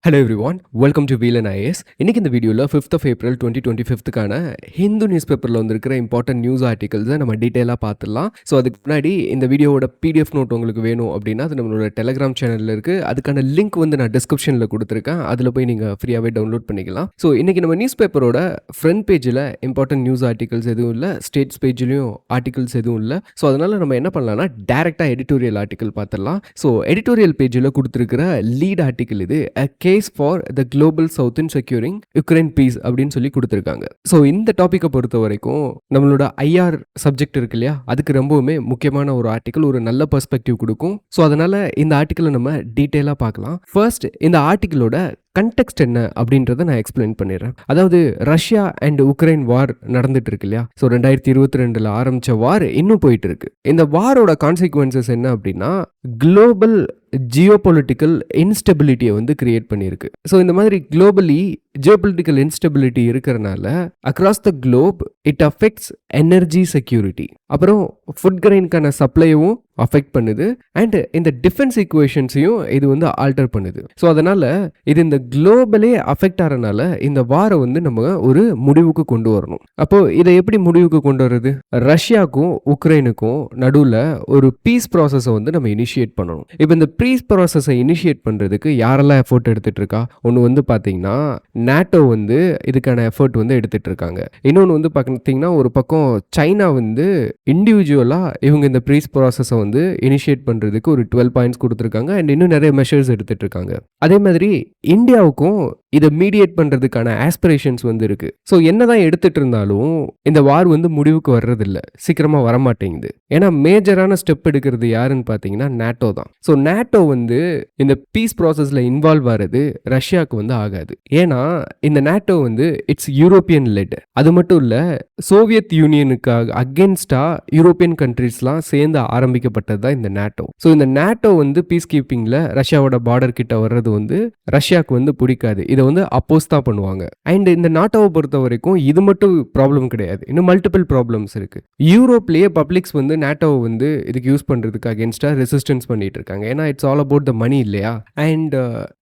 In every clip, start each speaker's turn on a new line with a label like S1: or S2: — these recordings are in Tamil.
S1: Hello everyone, welcome to 𝗨𝗦𝗖. இன்னைக்கு இந்த வீடியோவில் 5th of April 2025க்கான ஹிந்து நியூஸ் பேப்பரில் வந்திருக்கிற இம்பார்ட்டன்ட் நியூஸ் ஆர்டிகல்ஸை நம்ம டீட்டெயிலாக பார்த்துடலாம். ஸோ அதுக்கு முன்னாடி இந்த வீடியோவோட PDF நோட் உங்களுக்கு வேணும் அப்படின்னா அது நம்மளோட டெலிகிராம் சேனலில் இருக்குது. அதுக்கான லிங்க் வந்து நான் டிஸ்கிரிப்ஷனில் கொடுத்துருக்கேன். அதில் போய் நீங்கள் ஃப்ரீயாகவே டவுன்லோட் பண்ணிக்கலாம். ஸோ இன்றைக்கி நம்ம நியூஸ் பேப்பரோட ஃப்ரண்ட் பேஜில் இம்பார்ட்டன்ட் நியூஸ் ஆர்டிகல்ஸ் எதுவும் இல்லை, ஸ்டேட்ஸ் பேஜ்லேயும் ஆர்டிகல்ஸ் எதுவும் இல்லை. ஸோ அதனால் நம்ம என்ன பண்ணலாம்னா டேரெக்டாக எடிட்டோரியல் ஆர்டிகல் பார்த்துடலாம். ஸோ எடிட்டோரியல் பேஜில் கொடுத்துருக்கிற லீட் ஆர்டிகல் இது case for the global south in securing Ukraine peace அப்படின்னு சொல்லி கொடுத்துருக்காங்க. ஸோ இந்த டாப்பிக்கை பொறுத்த வரைக்கும் நம்மளோட ஐஆர் சப்ஜெக்ட் இருக்கு இல்லையா, அதுக்கு ரொம்பவுமே முக்கியமான ஒரு ஆர்டிக்கல், ஒரு நல்ல பெர்ஸ்பெக்டிவ் கொடுக்கும். ஸோ அதனால இந்த ஆர்டிக்கலை நம்ம டீட்டெயிலாக பார்க்கலாம். ஃபர்ஸ்ட் இந்த ஆர்டிக்கலோட கண்டெக்ஸ்ட் என்ன அப்படின்றத நான் எக்ஸ்பிளைன் பண்ணிடுறேன். அதாவது ரஷ்யா அண்ட் உக்ரைன் வார் நடந்துட்டு இருக்கு இல்லையா. ஸோ 2022 ஆரம்பிச்ச வார் இன்னும் போயிட்டு இருக்கு. இந்த வாரோட கான்சிக்வன்சஸ் என்ன அப்படின்னா குளோபல் ஜியோபொலிட்டிக்கல் இன்ஸ்டெபிலிட்டியை வந்து கிரியேட் பண்ணியிருக்கு. ஸோ இந்த மாதிரி குளோபலி ஜியோபொலிட்டிக்கல் இன்ஸ்டெபிலிட்டி இருக்கிறனால across the Globe it affects energy security, அப்புறம் ஃபுட் கிரெயின்கான சப்ளையும் அஃபெக்ட் பண்ணுது, அண்ட் இந்த டிஃபென்ஸ் ஈக்குவேஷன்ஸையும் இது வந்து ஆல்டர் பண்ணுது. ஸோ அதனால இது இந்த குளோபலே அஃபெக்ட் ஆகிறனால இந்த வாரை வந்து நம்ம ஒரு முடிவுக்கு கொண்டு வரணும். அப்போ இதை எப்படி முடிவுக்கு கொண்டு வர்றது? ரஷ்யாவுக்கும் உக்ரைனுக்கும் நடுவில் ஒரு பீஸ் ப்ராசஸை வந்து நம்ம இனிஷியேட் பண்ணணும். இப்போ இந்த பீஸ் ப்ராசஸை இனிஷியேட் பண்ணுறதுக்கு யாரெல்லாம் எஃபோர்ட் எடுத்துட்டு இருக்கா? ஒன்று வந்து பார்த்தீங்கன்னா நேட்டோ வந்து இதுக்கான எஃபர்ட் வந்து எடுத்துட்டு இருக்காங்க. இன்னொன்று வந்து பார்த்தீங்கன்னா ஒரு பக்கம் சைனா வந்து இண்டிவிஜுவலாக இவங்க இந்த பீஸ் ப்ராசஸை வந்து இனிஷியேட் பண்ணுறதுக்கு ஒரு 12 பாயிண்ட்ஸ் கொடுத்துருக்காங்க, அண்ட் இன்னும் நிறைய மெஷர்ஸ் எடுத்துட்டு இருக்காங்க. அதே மாதிரி இந்தியாவுக்கும் இதை மீடியேட் பண்ணுறதுக்கான ஆஸ்பிரேஷன்ஸ் வந்து இருக்கு. ஸோ என்னதான் எடுத்துட்டு இருந்தாலும் இந்த வார் வந்து முடிவுக்கு வர்றதில்ல, சீக்கிரமாக வரமாட்டேங்குது. ஏன்னா மேஜரான ஸ்டெப் எடுக்கிறது யாருன்னு பார்த்தீங்கன்னா நேட்டோ தான். ஸோ நேட்டோ வந்து இந்த பீஸ் ப்ராசஸில் இன்வால்வ் ஆகிறது ரஷ்யாவுக்கு வந்து ஆகாது. ஏன்னா இந்த நேட்டோ வந்து இட்ஸ் யூரோப்பியன் லெட். அது மட்டும் இல்லை, சோவியத் யூனியனுக்காக அகென்ஸ்டா யூரோப்பியன் கண்ட்ரீஸ்லாம் சேர்ந்து ஆரம்பிக்கப்பட்டது தான் இந்த நேட்டோ. ஸோ இந்த நேட்டோ வந்து பீஸ் கீப்பிங்கில் ரஷ்யாவோட பார்டர் கிட்ட வர்றது வந்து ரஷ்யாவுக்கு வந்து பிடிக்காது. இதை வந்து அப்போஸ் தான் பண்ணுவாங்க. அண்ட் இந்த நாட்டோவை பொறுத்த வரைக்கும் இது மட்டும் ப்ராப்ளம் கிடையாது, இன்னும் மல்டிபிள் ப்ராப்ளம்ஸ் இருக்கு. யூரோப்லேயே பப்ளிக்ஸ் வந்து நேட்டோவை வந்து இதுக்கு யூஸ் பண்ணுறதுக்கு அகென்ஸ்டா ரெசிஸ்டன்ஸ் பண்ணிட்டு இருக்காங்க. ஏன்னா இட்ஸ் ஆல் அபவுட் த மணி இல்லையா. அண்ட்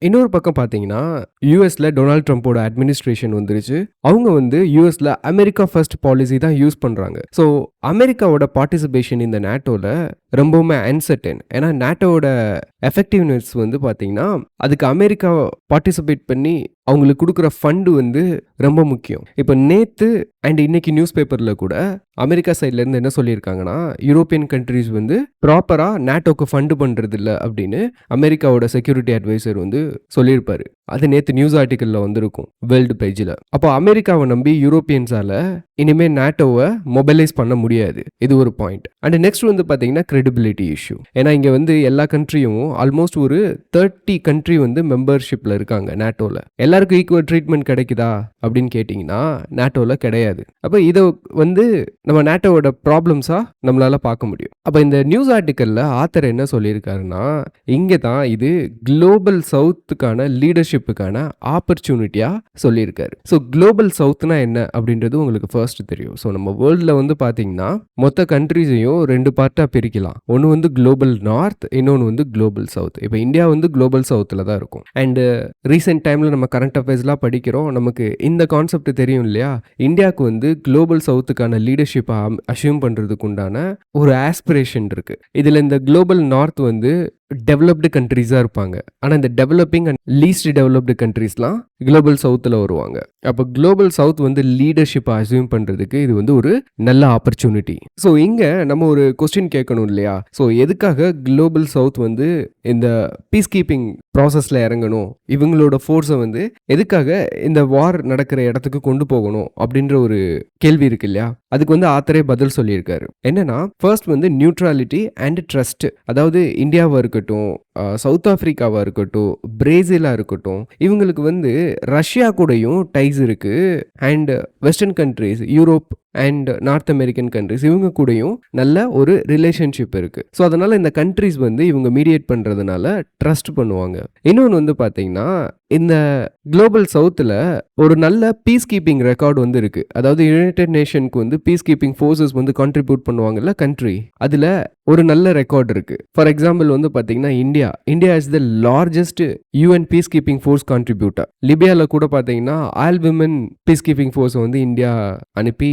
S1: இன்னொரு பக்கம் பார்த்தீங்கன்னா யூஎஸ்ல டொனால்ட் ட்ரம்ப்போட அட்மினிஸ்ட்ரேஷன் வந்துருச்சு. அவங்க வந்து யூஎஸ்ல அமெரிக்கா ஃபர்ஸ்ட் பாலிசி தான் யூஸ் பண்றாங்க. ஸோ அமெரிக்காவோட பார்ட்டிசிபேஷன் இந்த நேட்டோல ரொம்பவுமே அன்சர்டன். ஏன்னா நேட்டோட எஃபெக்டிவ்னஸ் வந்து பார்த்தீங்கன்னா அதுக்கு அமெரிக்கா பார்ட்டிசிபேட் பண்ணி அவங்களுக்கு கொடுக்குற ஃபண்டு வந்து ரொம்ப முக்கியம். இப்போ நேற்று அண்ட் இன்னைக்கு நியூஸ் பேப்பரில் கூட அமெரிக்கா சைட்லேருந்து என்ன சொல்லியிருக்காங்கன்னா யூரோப்பியன் கண்ட்ரிஸ் வந்து ப்ராப்பராக நேட்டோக்கு ஃபண்டு பண்ணுறது இல்லை அப்படின்னு அமெரிக்காவோட செக்யூரிட்டி அட்வைசர் வந்து சொல்லியிருப்பாரு. அது நேற்று நியூஸ் ஆர்டிக்கலில் வந்திருக்கும் வேர்ல்டு பேஜில். அப்போ அமெரிக்காவை நம்பி யூரோப்பியன்ஸால் இனிமேல் நேட்டோவை மொபைலைஸ் பண்ண முடியாது. இது ஒரு பாயிண்ட். அண்ட் நெக்ஸ்ட் வந்து பார்த்தீங்கன்னா கிரெடிபிலிட்டி இஷ்யூ. ஏன்னா இங்கே வந்து எல்லா கண்ட்ரியும் ஆல்மோஸ்ட் ஒரு 30 கண்ட்ரி வந்து மெம்பர்ஷிப்பில் இருக்காங்க நேட்டோவில். எல்லாருக்கும் ஈக்குவல் ட்ரீட்மெண்ட் கிடைக்குதா அப்படின்னு கேட்டிங்கன்னா நேட்டோவில் கிடையாது. அப்போ இதை வந்து நம்ம நேட்டோவோட ப்ராப்ளம்ஸாக நம்மளால பார்க்க முடியும். அப்போ இந்த நியூஸ் ஆர்டிக்கலில் ஆத்தர் என்ன சொல்லியிருக்காருன்னா இங்கே தான் இது குளோபல் சவுத்துக்கான லீடர்ஷிப்புக்கான ஆப்பர்ச்சுனிட்டியாக சொல்லியிருக்காரு. ஸோ குளோபல் சவுத்னா என்ன அப்படின்றது உங்களுக்கு ஃபர்ஸ்ட் தெரியும். ஸோ நம்ம வேர்ல்டில் வந்து பார்த்தீங்கன்னா மொத்த கண்ட்ரிஸையும் 2 பார்ட்டாக பிரிக்கலாம். ஒன்று வந்து குளோபல் நார்த், இன்னொன்று வந்து குளோபல் சவுத். இப்போ இந்தியா வந்து குளோபல் சவுத்தில் தான் இருக்கும். அண்டு ரீசெண்ட் டைமில் நம்ம கரண்ட் அஃபேர்ஸ்லாம் படிக்கிறோம், நமக்கு இந்த கான்செப்ட் தெரியும் இல்லையா. இந்தியாவுக்கு வந்து குளோபல் சவுத்துக்கான லீடர்ஷிப்பை அசியூம் பண்ணுறதுக்கு உண்டான ஒரு ஆஸ்பிரேஷன் இருக்கு. இதில் இந்த குளோபல் நார்த் வந்து டெவலப்டு கண்ட்ரீஸாக இருப்பாங்க. ஆனால் இந்த டெவலப்பிங் அண்ட் லீஸ்ட் டெவலப்டு கண்ட்ரீஸ்லாம் குளோபல் சவுத்தில் வருவாங்க. அப்போ குளோபல் சவுத் வந்து லீடர்ஷிப்பை அசியூம் பண்ணுறதுக்கு இது வந்து ஒரு நல்ல ஆப்பர்ச்சுனிட்டி. ஸோ இங்கே நம்ம ஒரு கொஸ்டின் கேட்கணும் இல்லையா. ஸோ எதுக்காக குளோபல் சவுத் வந்து இந்த பீஸ் கீப்பிங் ப்ராசஸில் இறங்கணும், இவங்களோட ஃபோர்ஸை வந்து எதுக்காக இந்த வார் நடக்கிற இடத்துக்கு கொண்டு போகணும் அப்படின்ற ஒரு கேள்வி இருக்கு இல்லையா. அதுக்கு வந்து ஆத்தரே பதில் சொல்லியிருக்காரு. என்னன்னா ஃபர்ஸ்ட் வந்து நியூட்ரலிட்டி அண்ட் ட்ரஸ்ட். அதாவது இந்தியாவாக இருக்கட்டும், சவுத் ஆப்பிரிக்காவாக இருக்கட்டும், பிரேசிலாக இருக்கட்டும், இவங்களுக்கு வந்து ரஷ்யா கூடயும் டைஸ் இருக்கு. And western countries, Europe and north American countries, இவங்க கூடயும் நல்ல ஒரு ரிலேஷன்ஷிப் இருக்குது. ஸோ அதனால் இந்த கண்ட்ரிஸ் வந்து இவங்க மீடியேட் பண்ணுறதுனால ட்ரஸ்ட் பண்ணுவாங்க. இன்னொன்று வந்து பார்த்தீங்கன்னா இந்த குளோபல் சவுத்தில் ஒரு நல்ல பீஸ் கீப்பிங் ரெக்கார்டு வந்து இருக்குது. அதாவது யுனைடெட் நேஷனுக்கு வந்து பீஸ் கீப்பிங் ஃபோர்ஸஸ் வந்து கான்ட்ரிபியூட் பண்ணுவாங்கல்ல கண்ட்ரி, அதில் ஒரு நல்ல ரெக்கார்டு இருக்குது. ஃபார் எக்ஸாம்பிள் வந்து பார்த்தீங்கன்னா India India is the largest UN piece keeping force contributor. லிபியாவில் கூட பார்த்தீங்கன்னா ஆல் விமன் பீஸ் கீப்பிங் ஃபோர்ஸை வந்து இந்தியா அனுப்பி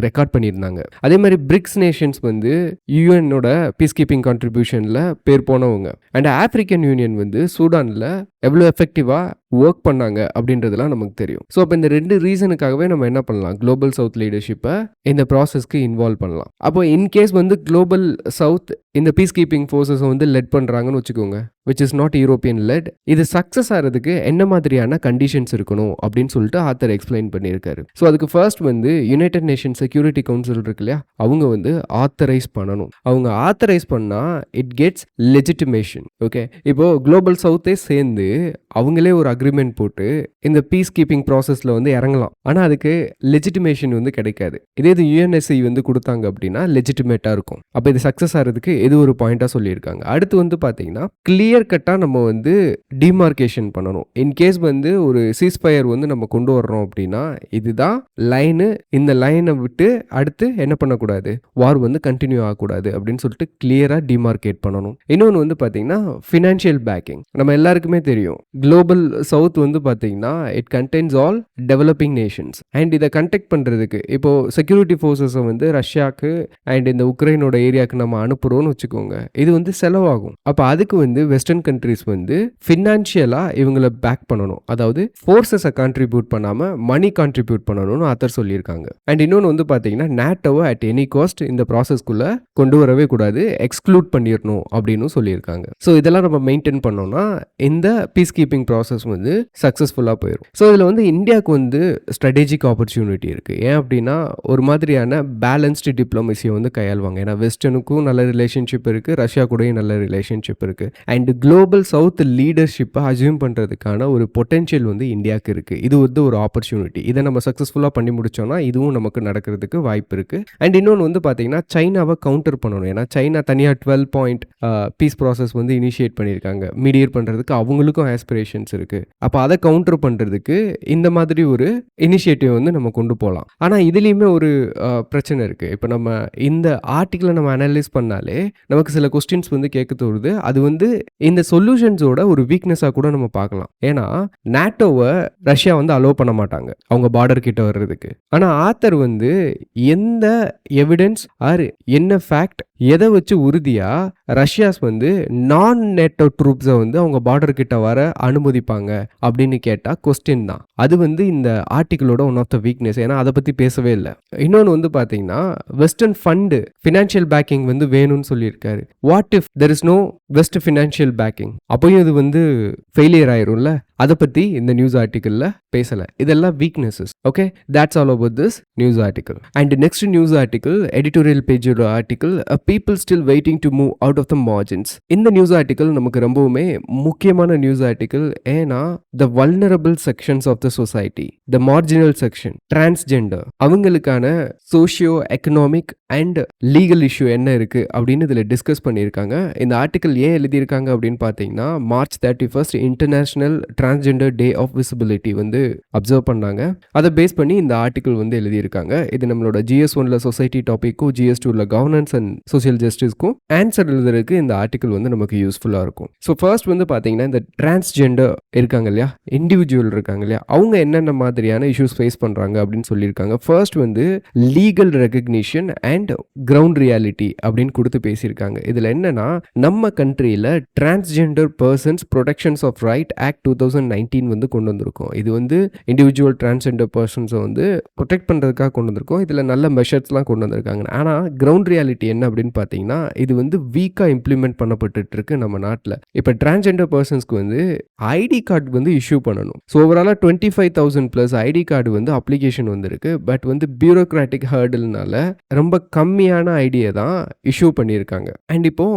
S1: ரெக்கார்ட் பண்ணியிருந்தாங்க. அதே மாதிரி பிரிக்ஸ் நேஷன்ஸ் வந்து யூஎனோட பீஸ் கீப்பிங் கான்ட்ரிபியூஷனில் பேர் போனவங்க. அண்ட் ஆப்பிரிக்கன் யூனியன் வந்து சூடானில் எவ்வளோ எஃபெக்டிவாக ஒர்க் பண்ணாங்க அப்படின்றதுலாம் நமக்கு தெரியும். ஸோ அப்போ இந்த 2 ரீசனுக்காகவே நம்ம என்ன பண்ணலாம், குளோபல் சவுத் லீடர்ஷிப்பை இந்த ப்ராசஸ்க்கு இன்வால்வ் பண்ணலாம். அப்போ இன்கேஸ் வந்து குளோபல் சவுத் இந்த பீஸ் கீப்பிங் ஃபோர்ஸஸை வந்து லெட் பண்ணுறாங்கன்னு வச்சுக்கோங்க, which is not European let, இது சக்ஸஸ் ஆகிறதுக்கு என்ன மாதிரியான கண்டிஷன்ஸ் இருக்கணும் அப்படின்னு சொல்லிட்டு ஆத்தர் எக்ஸ்பிளைன் பண்ணியிருக்காரு. ஸோ அதுக்கு ஃபர்ஸ்ட் வந்து யுனைடெட் நேஷன் செக்யூரிட்டி கவுன்சில் இருக்கு இல்லையா, அவங்க வந்து ஆத்தரைஸ் பண்ணணும். அவங்க ஆத்தரைஸ் பண்ணால் இட் கெட்ஸ் லெஜிட்டிமேஷன். ஓகே, இப்போ குளோபல் சவுத்தே சேர்ந்து அவங்களே ஒரு அக்ரிமெண்ட் போட்டு இந்த பீஸ் கீப்பிங் ப்ராசஸில் வந்து இறங்கலாம். ஆனால் அதுக்கு லெஜிட்டிமேஷன் வந்து கிடைக்காது. இதே இது யுஎன்எஸ்சி வந்து கொடுத்தாங்க அப்படின்னா லெஜிட்டிமேட்டாக இருக்கும். அப்போ இது சக்ஸஸ் ஆகிறதுக்கு இது ஒரு பாயிண்டாக சொல்லியிருக்காங்க. அடுத்து வந்து பார்த்தீங்கன்னா கிளியர் கட்டாக நம்ம வந்து டிமார்கேஷன் பண்ணணும். இன்கேஸ் வந்து ஒரு சீஸ்ஃபயர் வந்து நம்ம கொண்டு வர்றோம் அப்படின்னா இதுதான் லைனு, இந்த லைனை விட்டு அடுத்து என்ன பண்ணக்கூடாது, வார் வந்து கண்டினியூ ஆகக்கூடாது அப்படின்னு சொல்லிட்டு கிளியராக டிமார்கேட் பண்ணணும். இன்னொன்று வந்து பார்த்தீங்கன்னா ஃபினான்ஷியல் பேக்கிங். நம்ம எல்லாருக்குமே தெரியும் குளோபல் சவுத் வந்து பார்த்தீங்கன்னா it contains all developing Nations. And இதை கண்டெக்ட் பண்ணுறதுக்கு இப்போ செக்யூரிட்டி ஃபோர்ஸஸை வந்து ரஷ்யாவுக்கு அண்ட் இந்த உக்ரைனோட ஏரியாவுக்கு நம்ம அனுப்புகிறோம்னு வச்சுக்கோங்க, இது வந்து செலவாகும். அப்போ அதுக்கு வந்து வெஸ்டர்ன் கண்ட்ரிஸ் வந்து ஃபினான்ஷியலாக இவங்களை பேக் பண்ணணும். அதாவது ஃபோர்ஸஸை கான்ட்ரிபியூட் பண்ணாமல் மணி கான்ட்ரிபியூட் பண்ணணும்னு ஆத்தர் சொல்லியிருக்காங்க. அண்ட் இன்னொன்று வந்து பார்த்தீங்கன்னா நேட்டோவை அட் எனி காஸ்ட் இந்த ப்ராசஸ்க்குள்ளே கொண்டு வரவே கூடாது, எக்ஸ்க்ளூட் பண்ணிடணும் அப்படின்னு சொல்லியிருக்காங்க. ஸோ இதெல்லாம் நம்ம மெயின்டைன் பண்ணோம்னா இந்த பீஸ் கீப்பிங் ப்ராசஸ் வந்து சக்ஸஸ்ஃபுல்லாக போயிடும். ஸோ இதில் வந்து இந்தியாவுக்கு வந்து ஸ்ட்ராட்டஜிக் ஆப்பர்ச்சுனிட்டி இருக்குது. ஏன் அப்படின்னா ஒரு மாதிரியான பேலன்ஸ்டு டிப்ளமசியை வந்து கையாளுவாங்க. ஏன்னா வெஸ்டர்னுக்கும் நல்ல ரிலேஷன்ஷிப் இருக்குது, ரஷ்யா கூடயும் நல்ல ரிலேஷன்ஷிப் இருக்குது. அண்ட் குளோபல் சவுத் லீடர்ஷிப்பை அசியூம் பண்ணுறதுக்கான ஒரு பொட்டென்ஷியல் வந்து இந்தியாவுக்கு இருக்குது. இது வந்து ஒரு ஆப்பர்ச்சுனிட்டி. இதை நம்ம சக்ஸஸ்ஃபுல்லாக பண்ணி முடிச்சோம்னா இதுவும் நமக்கு நடக்கிறதுக்கு வாய்ப்பு இருக்குது. அண்ட் இன்னொன்று வந்து பார்த்தீங்கன்னா சைனாவை கவுண்டர் பண்ணணும். ஏன்னா சைனா தனியாக 12 பாயிண்ட் பீஸ் ப்ராசஸ் வந்து இனிஷியேட் பண்ணியிருக்காங்க. மீடியேட் பண்ணுறதுக்கு அவங்களுக்கும் ஆஸ்பிரேஷன்ஸ் இருக்குது. அப்போ அதை கவுண்டர் பண்ணுறதுக்கு இந்த மாதிரி ஒரு இனிஷியேட்டிவ் வந்து நம்ம கொண்டு போகலாம். ஆனால் இதுலேயுமே ஒரு பிரச்சனை இருக்குது. இப்போ நம்ம இந்த ஆர்டிக்கிளை நம்ம அனலைஸ் பண்ணாலே நமக்கு சில கொஸ்டின்ஸ் வந்து கேட்க தோணுது. அது வந்து இந்த சொல்யூஷன்ஸோட ஒரு வீக்னஸாக கூட நம்ம பார்க்கலாம். ஏன்னா நேட்டோவை ரஷ்யா வந்து அலோவ் பண்ண மாட்டாங்க அவங்க பார்டர் கிட்ட வர்றதுக்கு. ஆனால் ஆத்தர் வந்து எந்த எவிடன்ஸ் ஆர் என்ன ஃபேக்ட் எதை வச்சு உறுதியாக ரஷ்யாஸ் வந்து நான் நேட்டோ ட்ரூப்ஸை வந்து அவங்க பார்டர் கிட்ட வர அனுமதிப்பாங்க அப்படின்னு கேட்டால் கொஸ்டின் தான். அது வந்து இந்த ஆர்டிக்கிளோட ஒன் ஆஃப் த வீக்னஸ். ஏன்னா அதை பற்றி பேசவே இல்லை. இன்னொன்று வந்து பார்த்தீங்கன்னா வெஸ்டர்ன் ஃபண்டு ஃபினான்ஷியல் பேக்கிங் வந்து வேணும்னு சொல்லியிருக்காரு. What if there is no west financial backing, அப்போயும் இது வந்து ஃபெயிலியர் ஆயிரும்ல. அதை பற்றி இந்த நியூஸ் ஆர்டிக்கிளில் பேசலை. இதெல்லாம் weaknesses. Okay, that's all about this news article. And next news article, editorial page article, people still waiting to move out of the margins. இந்த நியூஸ் ஆர்டிக்கிள் நமக்கு ரொம்பவுமே முக்கியமான நியூஸ் ஆர்டிக்கிள். ஏன்னா the vulnerable sections of the society, the marginal section, transgender, அவங்களுக்கான socio economic and legal issue என்ன இருக்குது அப்படின்னு இதில் டிஸ்கஸ் பண்ணியிருக்காங்க. இந்த ஆர்டிக்கிள் ஏன் எழுதியிருக்காங்க அப்படின்னு பார்த்தீங்கன்னா March 31st international transgender day of visibility வந்து அப்சர்வ் பண்ணாங்க. அதை பேஸ் பண்ணி இந்த ஆர்டிக்கிள் வந்து எழுதியிருக்காங்க. இது நம்மளோட GS1ல சொசைட்டி டாப்பிக்கும் GS2ல கவர்னன்ஸ் அண்ட் சோஷியல் ஜஸ்டிஸ்க்கும் ஆன்சர் எழுதுறதுக்கு இந்த ஆர்டிக்கிள் வந்து நமக்கு யூஸ்ஃபுல்லாக இருக்கும். ஸோ ஃபர்ஸ்ட் வந்து பார்த்தீங்கன்னா இந்த டிரான்ஸ்ஜெண்டர் இருக்காங்க இல்லையா, இண்டிவிஜுவல் இருக்காங்க இல்லையா, அவங்க என்னென்ன மாதிரியான இஷ்யூஸ் ஃபேஸ் பண்ணுறாங்க அப்படின்னு சொல்லியிருக்காங்க. ஃபர்ஸ்ட் வந்து legal recognition and ground reality அப்படின்னு கொடுத்து பேசியிருக்காங்க. இதில் என்னன்னா நம்ம கண்ட்ரியில் transgender persons protections of right act 2019 வந்து கொண்டு வந்திருக்கோம். இது வந்து இண்டிவிஜுவல் டிரான்ஸ்ஜெண்டர் பர்சன்ஸை வந்து ப்ரொடெக்ட் பண்ணுறதுக்காக கொண்டு வந்திருக்கோம். இதில் நல்ல மெஷர்ஸ்லாம் கொண்டு வந்திருக்காங்க. ஆனால் கிரவுண்ட் ரியாலிட்டி என்ன அப்படின்னு பார்த்தீங்கன்னா இது வந்து வீக்காக இம்ப்ளிமெண்ட் பண்ணப்பட்டு இருக்கு நம்ம நாட்டில். இப்போ டிரான்ஸ்ஜெண்டர் பர்சன்ஸ்க்கு வந்து ஐடி கார்டு வந்து இஷ்யூ பண்ணணும். ஸோ ஓவராலாக 25,000+ ஐடி கார்டு வந்து அப்ளிகேஷன் வந்திருக்கு. பட் வந்து பியூரோக்ராட்டிக் ஹர்டில்னால ரொம்ப கம்மியான ஐடியை தான் இஷ்யூ பண்ணியிருக்காங்க. அண்ட் இப்போ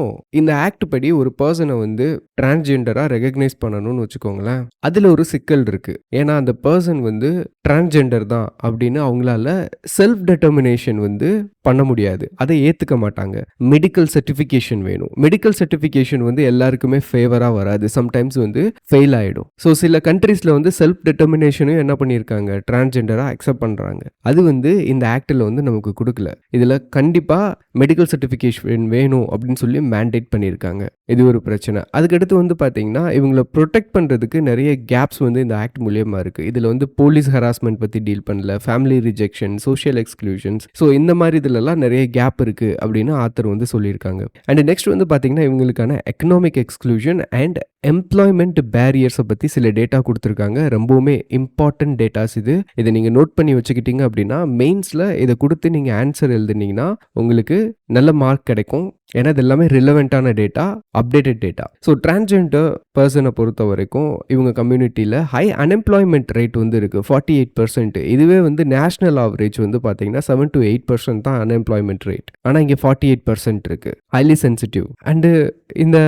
S1: இந்த ஆக்ட் படி ஒரு பர்சனை வந்து டிரான்ஸ்ஜெண்டராக ரெகக்னைஸ் பண்ணணும்னு வச்சுக்கோங்களேன், அதில் ஒரு சிக்கல் இருக்கு. ஏன்னா அந்த பர்சன் வந்து டிரான்ஸ்ஜெண்டர் தான் அப்படின்னு அவங்களால செல்ஃப் டெட்டர்மினேஷன் வந்து பண்ண முடியாது. அதை ஏத்துக்க மாட்டாங்க. மெடிக்கல் சர்டிஃபிகேஷன் வேணும். மெடிக்கல் சர்டிஃபிகேஷன் வந்து எல்லாருக்குமே ஃபேவரா வராது. சம்டைம்ஸ் வந்து ஃபெயில் ஆயிடும். ஸோ சில கண்ட்ரீஸ்ல வந்து செல்ஃப் டிட்டர்மினேஷனையும் என்ன பண்ணியிருக்காங்க, டிரான்ஸ்ஜெண்டரா அக்செப்ட் பண்றாங்க. அது வந்து இந்த ஆக்ட்ல வந்து நமக்கு குடுக்கல. இதுல கண்டிப்பா மெடிக்கல் சர்டிஃபிகேஷன் வேணும் அப்படின்னு சொல்லி மேண்டேட் பண்ணியிருக்காங்க. இது ஒரு பிரச்சனை. அதுக்கடுத்து வந்து பார்த்தீங்கன்னா, இவங்கள புரொடெக்ட் பண்றதுக்கு நிறைய கேப்ஸ் வந்து இந்த ஆக்ட் மூலியமா இருக்கு. இதுல வந்து போலீஸ் ஹராஸ்மென்ட் பத்தி டீல் பண்ணல, family rejection, social exclusions. So இந்த மாதிரி இதுலலாம் நிறைய கேப் இருக்கு அப்படின்னு ஆத்தர் வந்து சொல்லியிருக்காங்க. அண்ட் நெக்ஸ்ட் வந்து பார்த்தீங்கன்னா, இவங்களுக்கான எக்கனாமிக் எக்ஸ்க்ளூஷன் அண்ட் எம்ப்ளாய்மெண்ட் பேரியர்ஸை பற்றி சில டேட்டா கொடுத்துருக்காங்க. ரொம்பவுமே இம்பார்ட்டன்ட் டேட்டாஸ் இது. இதை நீங்கள் நோட் பண்ணி வச்சுக்கிட்டீங்க அப்படின்னா மெயின்ஸில் இதை கொடுத்து நீங்கள் ஆன்சர் எழுதுனீங்கன்னா உங்களுக்கு நல்ல மார்க் கிடைக்கும். ஏன்னா இது எல்லாமே ரிலவெண்ட்டான data, updated data. So transgender பர்சனை பொறுத்த வரைக்கும் இவங்க கம்யூனிட்டியில் ஹை அன்எம்ப்ளாய்மெண்ட் ரேட் வந்து இருக்குது, 48%. இதுவே வந்து நேஷனல் ஆவரேஜ் வந்து பார்த்தீங்கன்னா 7 to 8% தான் அன்எம்ப்ளாய்மெண்ட் ரேட். ஆனால் இங்கே 48% இருக்குது. Highly sensitive. அண்டு இந்த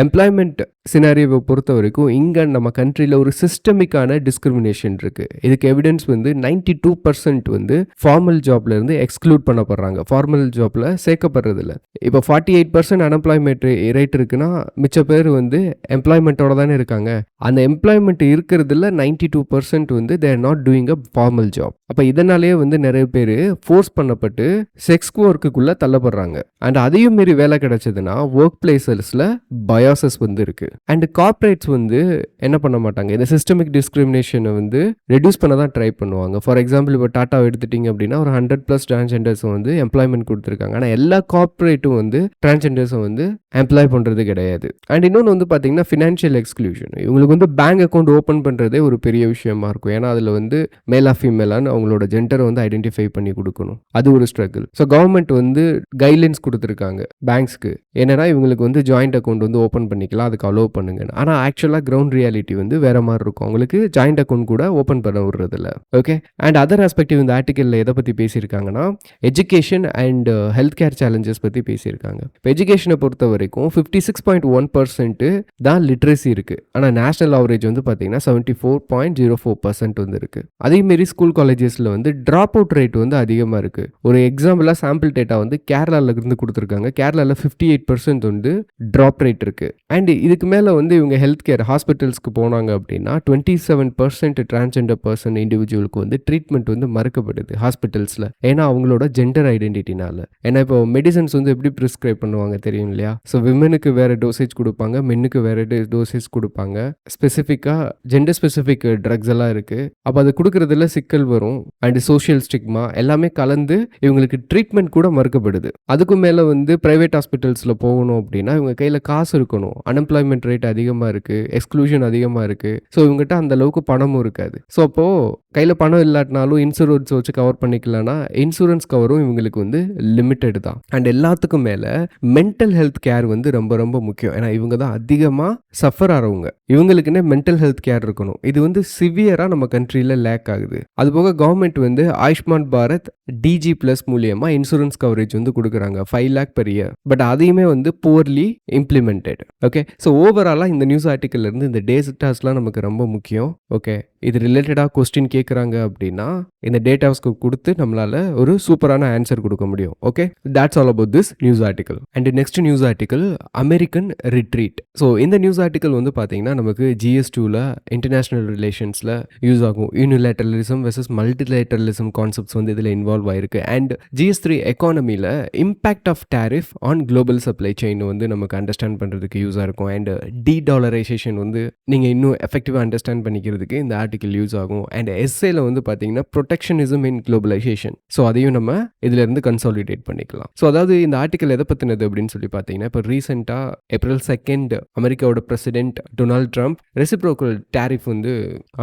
S1: எம்ப்ளாய்மெண்ட் சினாரியோவை பொறுத்த வரைக்கும் இங்கே நம்ம கண்ட்ரியில் ஒரு சிஸ்டமிக்கான டிஸ்கிரிமினேஷன் இருக்குது. இதுக்கு எவிடன்ஸ் வந்து 92% வந்து ஃபார்மல் ஜாப்ல இருந்து எக்ஸ்க்ளூட் பண்ணப்படுறாங்க, ஃபார்மல் ஜாப்ல சேர்க்கப்படுறதில்ல. இப்போ 48% அன்எம்ப்ளாய்மெண்ட் ரேட் இருக்குன்னா மிச்ச பேர் வந்து எம்ப்ளாய்மெண்ட்டோட தானே இருக்காங்க. அந்த எம்ப்ளாய்மெண்ட் இருக்கிறதுல 92% வந்து தேர் not doing a formal job. அப்போ இதனாலேயே வந்து நிறைய பேர் ஃபோர்ஸ் பண்ணப்பட்டு செக்ஸ் ஒர்க்குக்குள்ளே தள்ளப்படுறாங்க. அண்ட் அதையும் மீறி வேலை கிடைச்சதுன்னா ஒர்க் பிளேசஸில் பயாசஸ் வந்து இருக்கு. அண்ட் கார்ப்பரேட்ஸ் வந்து என்ன பண்ண மாட்டாங்க, இந்த சிஸ்டமிக் டிஸ்கிரிமினேஷனை வந்து ரெடியூஸ் பண்ண தான் ட்ரை பண்ணுவாங்க. ஃபார் எக்ஸாம்பிள் இப்போ டாட்டாவை எடுத்துட்டீங்க அப்படின்னா ஒரு 100+ டிரான்ஸ்ஜெண்டர்ஸ் வந்து எம்ப்ளாய்மெண்ட் கொடுத்துருக்காங்க. ஆனால் எல்லா கார்ப்பரேட்டும் வந்து டிரான்ஸ்ஜெண்டர்ஸை வந்து எம்ப்ளாய் பண்ணுறது கிடையாது. அண்ட் இன்னொன்று வந்து பார்த்தீங்கன்னா ஃபினான்ஷியல் எக்ஸ்க்ளூஷன். இவங்களுக்கு வந்து பேங்க் அக்கௌண்ட் ஓப்பன் பண்ணுறதே ஒரு பெரிய விஷயமா இருக்கும். ஏன்னா அதில் வந்து மேலா ஃபீமேலான்னு அவங்களோட ஜெண்டரை வந்து ஐடென்டிஃபை பண்ணி கொடுக்கணும். அது ஒரு ஸ்ட்ரகிள். ஸோ கவர்மெண்ட் வந்து கைட்லைன்ஸ் கொடுத்துருக்காங்க பேங்க்ஸ்க்கு. என்னன்னா இவங்களுக்கு வந்து ஜாயிண்ட் அக்கௌண்ட் வந்து ஓப்பன் பண்ணிக்கலாம், அதுக்கு அலோவ் பண்ணுங்க. ஆனால் ஆக்சுவலாக கிரவுண்ட் ரியாலிட்டி வந்து வேற மாதிரி இருக்கும். அவங்களுக்கு ஜாயிண்ட் அக்கௌண்ட் கூட ஓப்பன் பண்ண விடுறதில்ல. ஓகே. அண்ட் அதர் ஆஸ்பெக்டிவ் இந்த ஆர்டிக்கலில் எதை பற்றி பேசியிருக்காங்கன்னா education and health care challenges பற்றி பேசியிருக்காங்க. இப்போ எஜுகேஷனை பொறுத்த வரைக்கும் 56.1% தான் லிட்ரஸி இருக்கு. ஆனால் நேஷனல் ஆவரேஜ் வந்து பார்த்தீங்கன்னா 74.04% வந்து இருக்கு. அதேமாரி ஸ்கூல் காலேஜஸில் வந்து ட்ராப் அவுட் ரேட் வந்து அதிகமாக இருக்கு. ஒரு எக்ஸாம்பிளாக சாம்பிள் டேட்டா வந்து கேரளாவில் இருந்து கொடுத்துருக்காங்க. கேரளாவில் 58% வந்து ட்ராப் ரேட் இருக்கு. அண்ட் இதுக்கு மேலே வந்து இவங்க ஹெல்த் கேர் ஹாஸ்பிட்டல்ஸ்க்கு போனாங்க அப்படின்னா 27% டிரான்ஸ்ஜெண்டர் பர்சன் இண்டிவிஜுவலுக்கு வந்து ட்ரீட்மெண்ட் வந்து மறுக்கப்படுது ஹாஸ்பிட்டல்ஸில். ஏன்னா அவங்களோட ஜெண்டர் ஐடென்டிட்டினால. ஏன்னா இப்போ மெடிசன்ஸ் வந்து எப்படி ப்ரிஸ்கிரைப் பண்ணுவாங்க தெரியும் இல்லையா? ஸோ விமனுக்கு வேற டோசேஜ் கொடுப்பாங்க, மென்னுக்கு வேற டோசேஜ் கொடுப்பாங்க. ஸ்பெசிஃபிக்காக ஜெண்டர் ஸ்பெசிஃபிக் ட்ரக்ஸ் எல்லாம் இருக்கு. அப்போ அது கொடுக்கறதுல சிக்கல் வரும். அண்ட் சோஷியல் ஸ்டிக்மா எல்லாமே கலந்து இவங்களுக்கு ட்ரீட்மெண்ட் கூட மறுக்கப்படுது. அதுக்கும் மேலே வந்து பிரைவேட் ஹாஸ்பிட்டல்ஸில் போகணும் அப்படின்னா இவங்க கையில் காசு இருக்கணும். அன்எம்ப்ளாய்மெண்ட் ரேட் அதிகமாக இருக்குது, எக்ஸ்க்ளூஷன் அதிகமாக இருக்குது. ஸோ இவங்ககிட்ட அந்த அளவுக்கு பணமும் இருக்காது. ஸோ அப்போது கையில் பணம் இல்லாட்டினாலும் இன்சூரன்ஸ் வச்சு கவர் பண்ணிக்கலாம்னா இன்சூரன்ஸ் கவரும் இவங்களுக்கு வந்து லிமிட்டட் தான். அண்ட் எல்லாத்துக்கும் மேலே மென்டல் ஹெல்த் கேர் வந்து ரொம்ப ரொம்ப முக்கியம். ஏன்னா இவங்க தான் அதிகமாக சஃபர் ஆகிறவங்க. இவங்களுக்குன்னே மென்டல் ஹெல்த் கேர் இருக்கணும். இது வந்து சிவியராக நம்ம கண்ட்ரியில் லேக் ஆகுது. அதுபோக கவர்மெண்ட் வந்து ஆயுஷ்மான் பாரத் DG+ மூலியமா இன்சூரன்ஸ் கவரேஜ் வந்து கொடுக்குறாங்க 5 lakh per year. பட் அதையுமே வந்து poorly implemented. ஓகே. ஸோ ஓவராலாக இந்த நியூஸ் ஆர்டிக்கல்ல இருந்து இந்த டேட்டாஸ்லாம் நமக்கு ரொம்ப முக்கியம். ஓகே. இது ரிலேட்டடாக கொஸ்டின் கேட்குறாங்க அப்படின்னா இந்த டேட்டாஸ்க்கு கொடுத்து நம்மளால ஒரு சூப்பரான ஆன்சர் கொடுக்க முடியும். Okay. That's all about this news article. And next news article American retreat. So இந்த நியூஸ் ஆர்டிக்கல் வந்து பார்த்தீங்கன்னா நமக்கு GS2ல இன்டர்நேஷனல் ரிலேஷன்ஸில் யூஸ் ஆகும். யூனிலேட்டரலிசம் வெர்சஸ் மல்டிலேட்டரலிசம் கான்செப்ட்ஸ் வந்து இதில் இன்வால்வ் ஆயிருக்கு. அண்ட் GS3 எக்கானமியில் impact of tariff on global supply chain வந்து நமக்கு அண்டர்ஸ்டாண்ட் பண்ணுறதுக்கு யூஸாக இருக்கும். அண்ட் டீடாலரைசேஷன் வந்து நீங்கள் இன்னும் எஃபெக்டிவாக அண்டர்ஸ்டாண்ட் பண்ணிக்கிறதுக்கு இந்த ஆர்டிக்கல் யூஸ் ஆகும். அண்ட் எஸ்ஏல வந்து பார்த்தீங்கன்னா ப்ரொடெக்ஷனிசம் இன் குளோபலைசேஷன். ஸோ அதையும் நம்ம இதில் இருந்து கன்சாலிடேட் பண்ணிக்கலாம். ஸோ அதாவது இந்த ஆர்டிக்கல் எதை பற்றினது அப்படின்னு சொல்லி பார்த்தீங்கன்னா இப்போ ரீசெண்டாக April 2 அமெரிக்காவோட president Donald Trump reciprocal tariff வந்து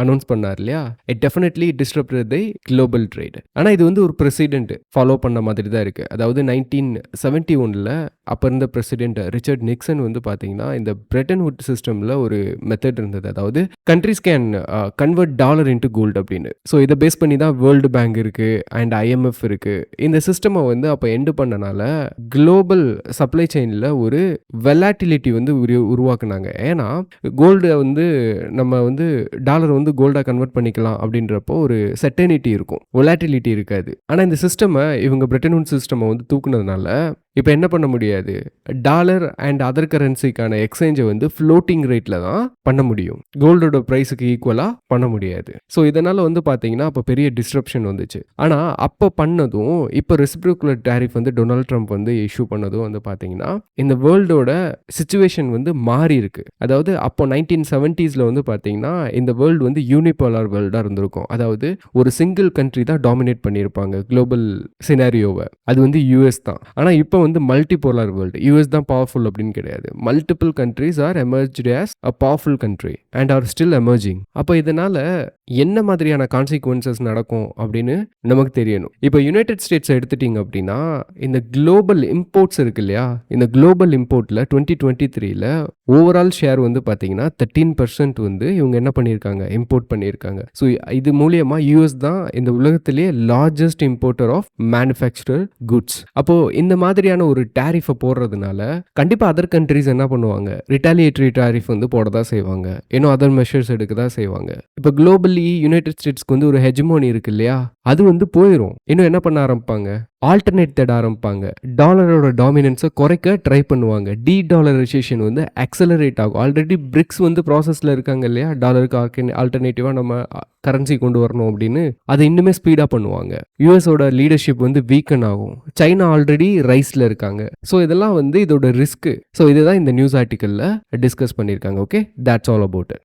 S1: அனௌன்ஸ் பண்ணார் இல்லையா? It definitely disturbed the global trade. ஆனால் இது வந்து ஒரு பிரசிடென்ட் ஃபாலோ பண்ண மாதிரி தான் இருக்குது. அதாவது 1971 அப்போ இருந்த பிரசிடென்ட் ரிச்சர்ட் நிக்சன் வந்து பார்த்தீங்கன்னா இந்த பிரெட்டன் வுட் சிஸ்டமில் ஒரு மெத்தட் இருந்தது. அதாவது countries can convert convert dollar into gold அப்படின்னு. ஸோ இதை பேஸ் பண்ணி தான் வேர்ல்டு பேங்க் இருக்கு அண்ட் IMF இருக்கு. இந்த சிஸ்டமை வந்து அப்போ எண்டு பண்ணனால குளோபல் சப்ளை செயினில் ஒரு வெலாட்டிலிட்டி வந்து உருவாக்குனாங்க. ஏன்னா கோல்டு வந்து நம்ம வந்து டாலர் வந்து கோல்டாக கன்வெர்ட் பண்ணிக்கலாம் அப்படின்றப்போ ஒரு செர்டனிட்டி இருக்கும், வொலாட்டிலிட்டி இருக்காது. ஆனால் இந்த சிஸ்டமை இவங்க பிரெட்டன் வூட்ஸ் சிஸ்டமை வந்து தூக்குனதுனால இப்போ என்ன பண்ண முடியாது, டாலர் அண்ட் அதர் கரன்சிக்கான எக்ஸ்சேஞ்சை வந்து ஃப்ளோட்டிங் ரேட்டில் தான் பண்ண முடியும், கோல்டோட ப்ரைஸுக்கு ஈக்குவலாக பண்ண முடியாது. ஸோ இதனால் வந்து பார்த்தீங்கன்னா அப்போ பெரிய டிஸ்ட்ரப்ஷன் வந்துச்சு. ஆனால் அப்போ பண்ணதும் இப்போ ரெசிப்ரோக்கல் டேரிஃப் வந்து டொனால்ட் ட்ரம்ப் வந்து இஷ்யூ பண்ணதும் வந்து பார்த்தீங்கன்னா இந்த வேர்ல்டோட சிச்சுவேஷன் வந்து மாறி இருக்கு. அதாவது அப்போ 1970s வந்து பார்த்தீங்கன்னா இந்த வேர்ல்டு வந்து யூனிபோலார் வேர்ல்டாக இருந்திருக்கும். அதாவது ஒரு சிங்கிள் கண்ட்ரி தான் டாமினேட் பண்ணியிருப்பாங்க குளோபல் சினாரியோவை, அது வந்து US தான். ஆனால் இப்போ வந்து மல்டிபோலார் வேர்ல்டு, US தான் பவர்ஃபுல் அப்படின்னு கிடையாது. Multiple countries R emerged as a powerful country and are still emerging. அப்போ இதனால என்ன மாதிரியான கான்சிக்வன்சஸ் நடக்கும் அப்படின்னு நமக்கு தெரியணும். இப்போ யுனைடெட் ஸ்டேட்ஸ் எடுத்துட்டீங்க அப்படின்னா இந்த குளோபல் இம்போர்ட்ஸ் இருக்கு இல்லையா, இந்த குளோபல் இம்போர்ட்டில் 2023ல் ஓவரால் ஷேர் வந்து பார்த்தீங்கன்னா 13% வந்து இவங்க என்ன பண்ணியிருக்காங்க, இம்போர்ட் பண்ணியிருக்காங்க. ஸோ இது மூலியமா US தான் இந்த உலகத்திலேயே largest importer of manufacturer goods. அப்போ இந்த மாதிரியான ஒரு டேரிஃபை போடுறதுனால கண்டிப்பாக அதர் கண்ட்ரிஸ் என்ன பண்ணுவாங்க, ரிட்டாலியேட்டரி டேரிஃப் வந்து போட தான் செய்வாங்க, இன்னும் அதர் மெஷர்ஸ் எடுக்க தான் செய்வாங்க. இப்போ குளோபலி யுனைடெட் ஸ்டேட்ஸ்க்கு வந்து ஒரு ஹெஜமோனி இருக்கு இல்லையா, அது வந்து போயிடும். இன்னும் என்ன பண்ண ஆரம்பிப்பாங்க, ஆல்டர்னேட் தேட ஆரம்பிப்பாங்க, டாலரோட டாமினன்ஸை குறைக்க ட்ரை பண்ணுவாங்க, டாலரைசேஷன் வந்து அக்சலரேட் ஆகும். ஆல்ரெடி பிரிக்ஸ் வந்து ப்ராசஸில் இருக்காங்க இல்லையா, டாலருக்கு ஆல்டர்னேட்டிவாக நம்ம கரன்சி கொண்டு வரணும் அப்படின்னு அதை இன்னுமே ஸ்பீடாக பண்ணுவாங்க. யூஎஸோட லீடர்ஷிப் வந்து வீக்கன் ஆகும், சைனா ஆல்ரெடி ரைஸில் இருக்காங்க. ஸோ இதெல்லாம் வந்து இதோட ரிஸ்க்கு. ஸோ இதுதான் இந்த நியூஸ் ஆர்டிக்கலில் டிஸ்கஸ் பண்ணியிருக்காங்க. Okay, that's all about it.